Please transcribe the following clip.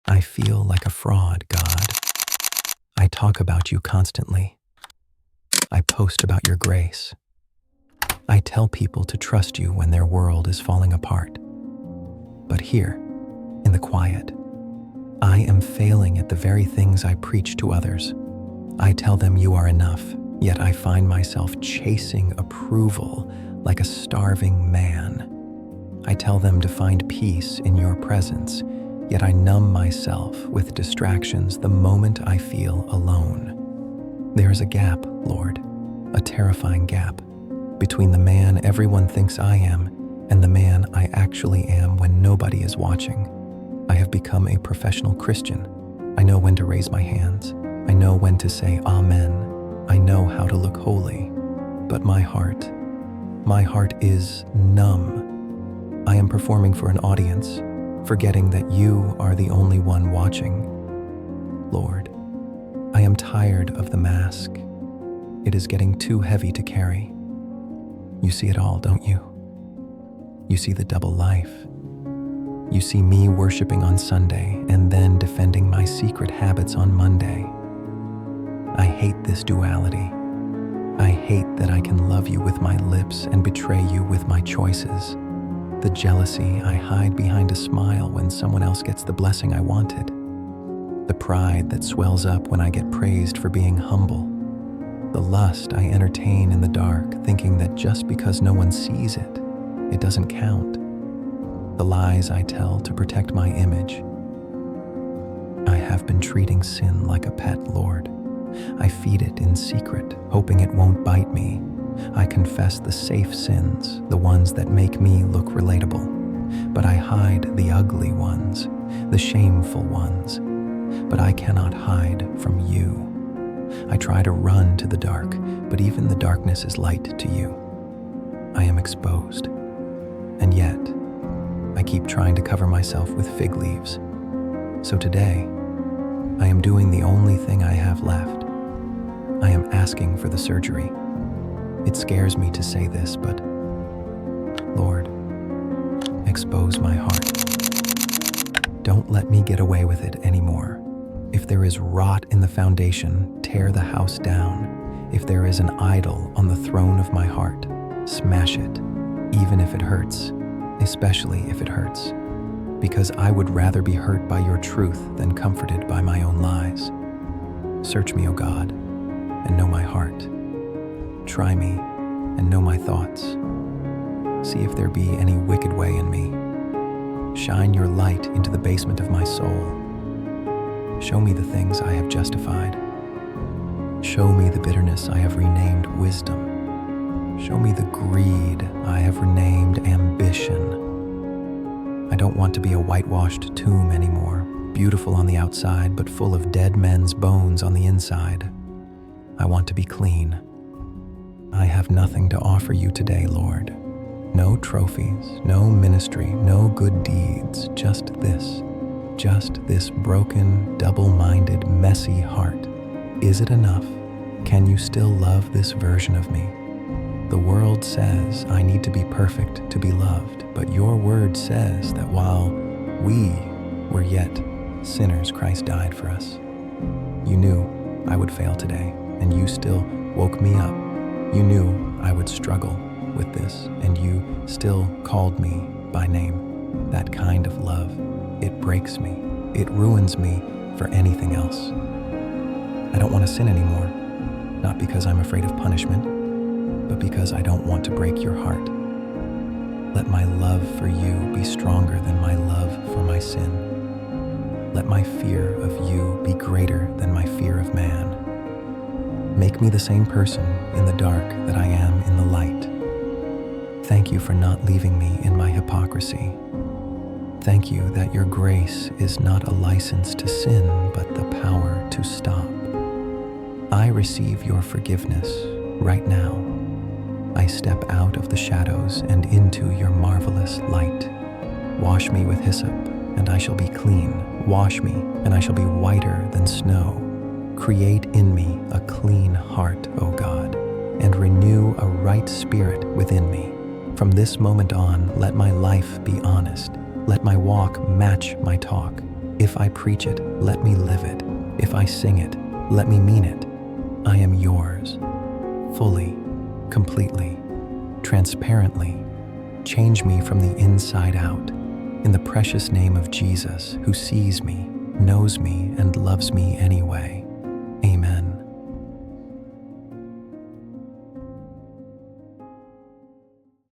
I feel like a fraud, God. I talk about you constantly. I post about your grace. I tell people to trust you when their world is falling apart. But here, in the quiet, I am failing at the very things I preach to others. I tell them you are enough, yet I find myself chasing approval like a starving man. I tell them to find peace in your presence, yet I numb myself with distractions the moment I feel alone. There is a gap, Lord, a terrifying gap, between the man everyone thinks I am and the man I actually am when nobody is watching. I have become a professional Christian. I know when to raise my hands. I know when to say Amen. I know how to look holy. But my heart is numb. I am performing for an audience, forgetting that you are the only one watching. Lord, I am tired of the mask. It is getting too heavy to carry. You see it all, don't you? You see the double life. You see me worshiping on Sunday and then defending my secret habits on Monday. I hate this duality. I hate that I can love you with my lips and betray you with my choices. The jealousy I hide behind a smile when someone else gets the blessing I wanted. The pride that swells up when I get praised for being humble. The lust I entertain in the dark, thinking that just because no one sees it, it doesn't count. The lies I tell to protect my image. I have been treating sin like a pet, Lord. I feed it in secret, hoping it won't bite me. I confess the safe sins, the ones that make me look relatable. But I hide the ugly ones, the shameful ones. But I cannot hide from you. I try to run to the dark, but even the darkness is light to you. I am exposed. And yet, I keep trying to cover myself with fig leaves. So today, I am doing the only thing I have left. I am asking for the surgery. It scares me to say this, but Lord, expose my heart. Don't let me get away with it anymore. If there is rot in the foundation, tear the house down. If there is an idol on the throne of my heart, smash it, even if it hurts, especially if it hurts, because I would rather be hurt by your truth than comforted by my own lies. Search me, O God, and know my heart. Try me and know my thoughts. See if there be any wicked way in me. Shine your light into the basement of my soul. Show me the things I have justified. Show me the bitterness I have renamed wisdom. Show me the greed I have renamed ambition. I don't want to be a whitewashed tomb anymore, beautiful on the outside but full of dead men's bones on the inside. I want to be clean. I have nothing to offer you today, Lord. No trophies, no ministry, no good deeds, just this broken, double-minded, messy heart. Is it enough? Can you still love this version of me? The world says I need to be perfect to be loved, but your word says that while we were yet sinners, Christ died for us. You knew I would fail today, and you still woke me up. You knew I would struggle with this, and you still called me by name. That kind of love, it breaks me. It ruins me for anything else. I don't want to sin anymore, not because I'm afraid of punishment, but because I don't want to break your heart. Let my love for you be stronger than my love for my sin. Let my fear of you be greater than my fear of man. Make me the same person in the dark that I am in the light. Thank you for not leaving me in my hypocrisy. Thank you that your grace is not a license to sin, but the power to stop. I receive your forgiveness right now. I step out of the shadows and into your marvelous light. Wash me with hyssop, and I shall be clean. Wash me, and I shall be whiter than snow. Create in me a clean heart, O God, and renew a right spirit within me. From this moment on, let my life be honest. Let my walk match my talk. If I preach it, let me live it. If I sing it, let me mean it. I am yours, fully, completely, transparently. Change me from the inside out. In the precious name of Jesus, who sees me, knows me, and loves me anyway.